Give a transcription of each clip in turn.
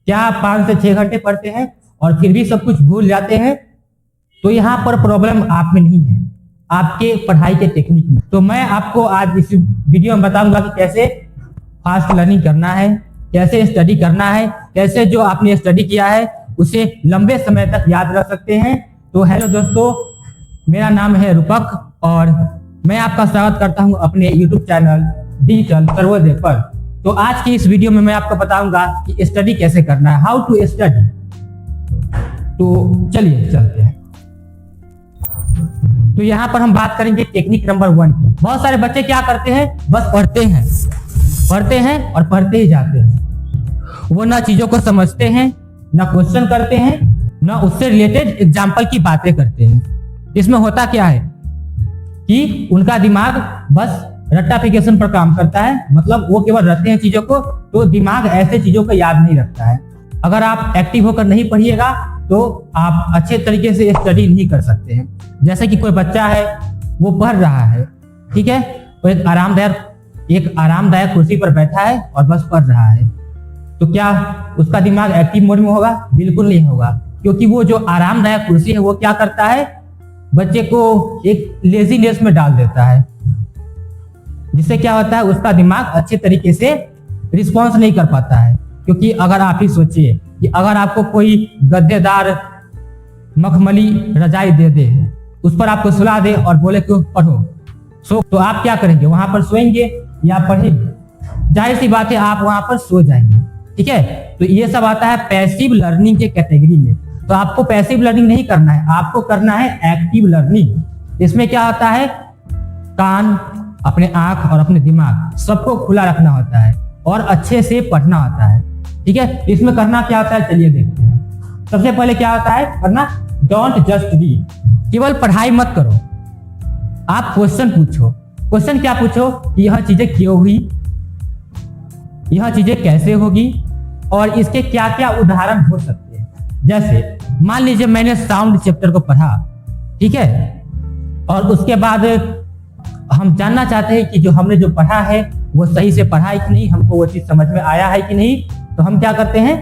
क्या आप 5 से 6 घंटे पढ़ते हैं और फिर भी सब कुछ भूल जाते हैं? तो यहाँ पर प्रॉब्लम आप में नहीं है, आपके पढ़ाई के टेक्निक में। तो मैं आपको आज इस वीडियो में बताऊंगा कि कैसे फास्ट लर्निंग करना है, कैसे स्टडी करना है, कैसे जो आपने स्टडी किया है उसे लंबे समय तक याद रख सकते हैं। तो हेलो दोस्तों, मेरा नाम है रूपक और मैं आपका स्वागत करता हूं अपने YouTube चैनल डिजिटल सर्वोदय पर। तो आज की इस वीडियो में मैं आपको बताऊंगा कि स्टडी कैसे करना है, हाउ टू स्टडी। तो चलिए चलते हैं। तो यहाँ पर हम बात करेंगे टेक्निक नंबर 1 की। बहुत सारे बच्चे क्या करते हैं, बस पढ़ते हैं और पढ़ते ही जाते हैं। वो ना चीजों को समझते हैं, ना क्वेश्चन करते हैं, ना उससे रिलेटेड एग्जाम्पल की बातें करते हैं। इसमें होता क्या है कि उनका दिमाग बस रट्टाफिकेशन पर काम करता है, मतलब वो केवल रटते हैं चीजों को, तो दिमाग ऐसे चीजों को याद नहीं रखता है। अगर आप एक्टिव होकर नहीं पढ़िएगा तो आप अच्छे तरीके से स्टडी नहीं कर सकते हैं। जैसे कि कोई बच्चा है, वो पढ़ रहा है, ठीक है, वो एक आरामदायक कुर्सी पर बैठा है और बस पढ़ रहा है, तो क्या उसका दिमाग एक्टिव मोड में होगा? बिल्कुल नहीं होगा, क्योंकि वो जो आरामदायक कुर्सी है वो क्या करता है, बच्चे को एक लेजीनेस में डाल देता है, जिससे क्या होता है, उसका दिमाग अच्छे तरीके से रिस्पॉन्स नहीं कर पाता है। क्योंकि अगर आप ही सोचिए कि अगर आपको कोई गद्देदार मखमली रजाई दे दे, उस पर आपको सुला दे और बोले कि पढ़ो, तो आप क्या करेंगे? वहां पर सोएंगे या पढ़ेंगे? जाहिर सी बात है, आप वहां पर सो जाएंगे, ठीक है। तो ये सब आता है पैसिव लर्निंग के कैटेगरी में। तो आपको पैसिव लर्निंग नहीं करना है, आपको करना है एक्टिव लर्निंग। इसमें क्या होता है, कान, अपने आंख और अपने दिमाग सबको खुला रखना होता है और अच्छे से पढ़ना होता है, ठीक है। इसमें करना क्या होता है, चलिए देखते हैं। सबसे पहले क्या होता है करना, डोंट जस्ट रीड। केवल पढ़ाई मत करो, आप क्वेश्चन पूछो। क्वेश्चन क्या पूछो कि यह चीजें क्यों हुई, यह चीजें कैसे होगी और इसके क्या क्या उदाहरण हो सकते हैं। जैसे मान लीजिए मैंने साउंड चैप्टर को पढ़ा, ठीक है, और उसके बाद हम जानना चाहते हैं कि जो हमने जो पढ़ा है वो सही से पढ़ा है कि नहीं, हमको वो चीज समझ में आया है कि नहीं। तो हम क्या करते हैं,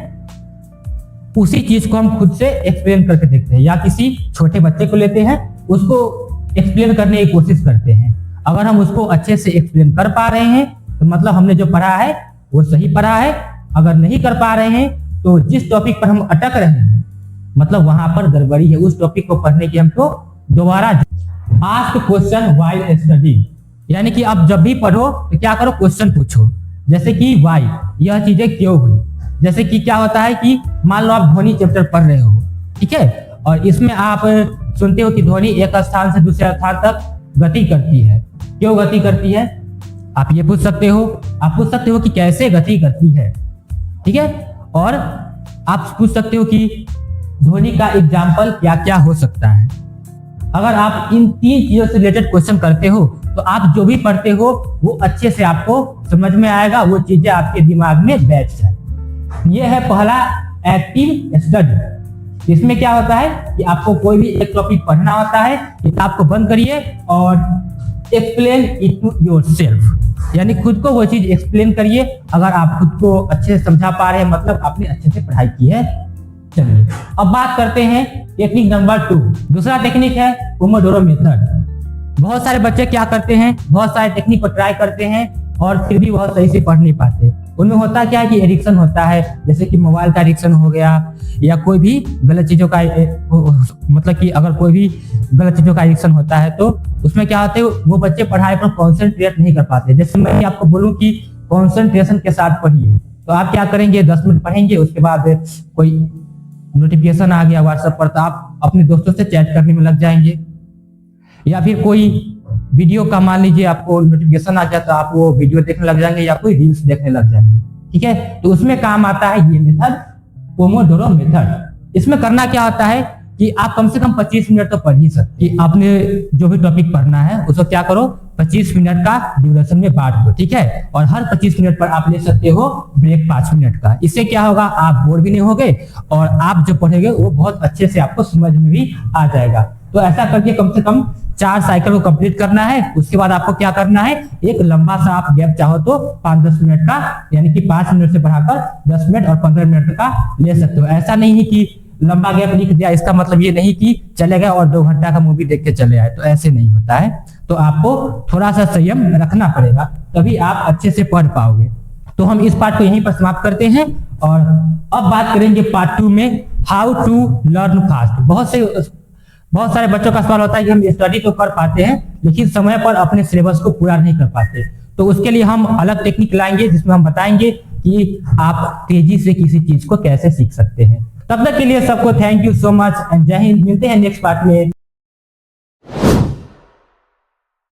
उसी चीज को हम खुद से एक्सप्लेन करके देखते हैं, या किसी छोटे बच्चे को लेते हैं, उसको एक्सप्लेन करने की कोशिश करते हैं। अगर हम उसको अच्छे से एक्सप्लेन कर पा रहे हैं तो मतलब हमने जो पढ़ा है वो सही पढ़ा है। अगर नहीं कर पा रहे हैं तो जिस टॉपिक पर हम अटक रहे हैं मतलब वहां पर गड़बड़ी है, उस टॉपिक को पढ़ने की हमको दोबारा आस्क क्वेश्चन व्हाइल स्टडी। यानी कि अब जब भी पढ़ो तो क्या करो, क्वेश्चन पूछो। जैसे कि व्हाई, यह चीजें क्यों हुई। जैसे कि क्या होता है कि मान लो आप ध्वनि चैप्टर पढ़ रहे हो, ठीक है, और इसमें आप सुनते हो कि ध्वनि एक स्थान से दूसरे स्थान तक गति करती है। क्यों गति करती है, आप ये पूछ सकते हो। आप पूछ सकते हो कि कैसे गति करती है, ठीक है, और आप पूछ सकते हो कि ध्वनि का एग्जाम्पल क्या क्या हो सकता है। अगर आप इन 3 चीजों से रिलेटेड क्वेश्चन करते हो तो आप जो भी पढ़ते हो वो अच्छे से आपको समझ में आएगा, वो चीजें आपके दिमाग में बैठ जाए। ये है पहला एक्टिव स्टडी। इसमें क्या होता है कि आपको कोई भी एक टॉपिक पढ़ना होता है, किताब को बंद करिए और एक्सप्लेन इट टू योरसेल्फ, यानी खुद को वो चीज एक्सप्लेन करिए। अगर आप खुद को अच्छे से समझा पा रहे हैं मतलब आपने अच्छे से पढ़ाई की है। चलिए अब बात करते हैं टेक्निक नंबर 2। दूसरा टेक्निक है पोमोडोरो मेथड। बहुत सारे बच्चे क्या करते हैं, बहुत सारे टेक्निक को ट्राई करते हैं और फिर भी बहुत सही से पढ़ नहीं पाते। उनमें होता क्या है कि एडिक्शन होता है, जैसे कि मोबाइल का एडिक्शन हो गया या कोई भी गलत चीजों का, मतलब कि अगर कोई भी गलत चीजों का एडिक्शन होता है तो उसमें क्या होता है, वो बच्चे पढ़ाई पर कॉन्सेंट्रेट नहीं कर पाते। जैसे मैं आपको बोलूं कि कॉन्सेंट्रेशन के साथ पढ़िए, तो आप क्या करेंगे, 10 मिनट पढ़ेंगे, उसके बाद कोई नोटिफिकेशन आ गया व्हाट्सएप पर तो आप अपने दोस्तों से चैट करने में लग जाएंगे, या फिर कोई वीडियो का मान लीजिए आपको नोटिफिकेशन आ जाए तो आप वो वीडियो देखने लग जाएंगे या कोई रील्स देखने लग जाएंगे, ठीक है। तो उसमें काम आता है ये मेथड, पोमोडोरो मेथड। इसमें करना क्या होता है कि आप कम से कम 25 मिनट तो पढ़ ही सकते हैं। आपने जो भी टॉपिक पढ़ना है उसको क्या करो, 25 मिनट का ड्यूरेशन में बांट दो, ठीक है, और हर 25 मिनट पर आप ले सकते हो ब्रेक 5 मिनट का। इससे क्या होगा, आप बोर भी नहीं होगे और आप जो पढ़ेंगे वो बहुत अच्छे से आपको समझ में भी आ जाएगा। तो ऐसा करके कम से कम 4 साइकिल को कंप्लीट करना है। उसके बाद आपको क्या करना है, एक लंबा सा आप गैप चाहो तो 5-10 मिनट का, यानी कि 5 मिनट से बढ़ाकर 10 मिनट और 15 मिनट का ले सकते हो। ऐसा नहीं है कि लंबा गैप लिख दिया, इसका मतलब ये नहीं कि चले गए और 2 घंटा का मूवी देख के चले आए, तो ऐसे नहीं होता है। तो आपको थोड़ा सा संयम रखना पड़ेगा, तभी आप अच्छे से पढ़ पाओगे। तो हम इस पार्ट को यहीं पर समाप्त करते हैं और अब बात करेंगे पार्ट 2 में, हाउ टू लर्न फास्ट। बहुत सारे बच्चों का सवाल होता है कि हम स्टडी तो कर पाते हैं लेकिन समय पर अपने सिलेबस को पूरा नहीं कर पाते, तो उसके लिए हम अलग टेक्निक लाएंगे जिसमें हम बताएंगे कि आप तेजी से किसी चीज को कैसे सीख सकते हैं। तब तक के लिए सबको thank you so much and जय हिंद। मिलते हैं नेक्स्ट पार्ट में।